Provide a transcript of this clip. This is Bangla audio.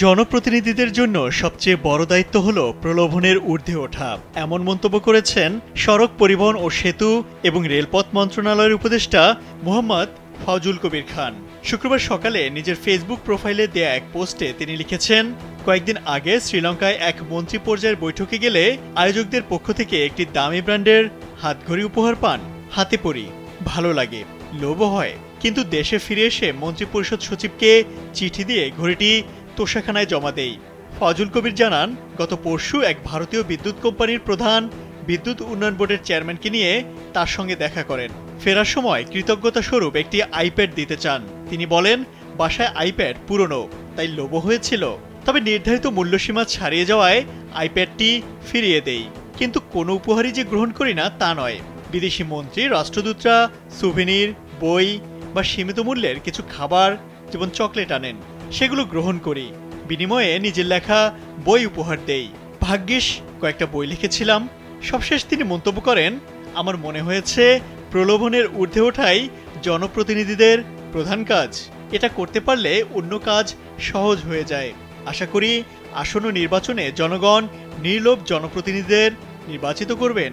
জনপ্রতিনিধিদের জন্য সবচেয়ে বড় দায়িত্ব হলো প্রলোভনের ঊর্ধ্বে ওঠা, এমন মন্তব্য করেছেন সড়ক পরিবহন ও সেতু এবং রেলপথ মন্ত্রণালয়ের উপদেষ্টা মোহাম্মদ ফাউজুল কবির খান। শুক্রবার সকালে নিজের ফেসবুক প্রোফাইলে দেয়া এক পোস্টে তিনি লিখেছেন, কয়েকদিন আগে শ্রীলঙ্কায় এক মন্ত্রী পর্যায়ের বৈঠকে গেলে আয়োজকদের পক্ষ থেকে একটি দামি ব্র্যান্ডের হাতঘড়ি উপহার পান। হাতে পরি, ভালো লাগে, লোভও হয়, কিন্তু দেশে ফিরে এসে মন্ত্রিপরিষদ সচিবকে চিঠি দিয়ে ঘড়িটি তোষাখানায় জমা দেই। ফাউজুল কবির জানান, গত পরশু এক ভারতীয় বিদ্যুৎ কোম্পানির প্রধান বিদ্যুৎ উন্নয়ন বোর্ডের চেয়ারম্যানকে নিয়ে তার সঙ্গে দেখা করেন। ফেরার সময় কৃতজ্ঞতা স্বরূপ একটি আইপ্যাড দিতে চান। তিনি বলেন, বাসায় আইপ্যাড পুরনো, তাই লোভ হয়েছিল, তবে নির্ধারিত মূল্যসীমা ছাড়িয়ে যাওয়ায় আইপ্যাডটি ফিরিয়ে দেই, কিন্তু কোনো উপহারই যে গ্রহণ করি না তা নয়। বিদেশি মন্ত্রী, রাষ্ট্রদূতরা সুভেনির, বই বা সীমিত মূল্যের কিছু খাবার যেমন চকলেট আনেন, সেগুলো গ্রহণ করি। বিনিময়ে নিজের লেখা বই উপহার দেই। ভাগ্যিস কয়েকটা বই লিখেছিলাম। সবশেষ তিনি মন্তব্য করেন, আমার মনে হয়েছে প্রলোভনের ঊর্ধ্বে ওঠাই জনপ্রতিনিধিদের প্রধান কাজ। এটা করতে পারলে অন্য কাজ সহজ হয়ে যায়। আশা করি আসন্ন নির্বাচনে জনগণ নির্লোভ জনপ্রতিনিধিদের নির্বাচিত করবেন।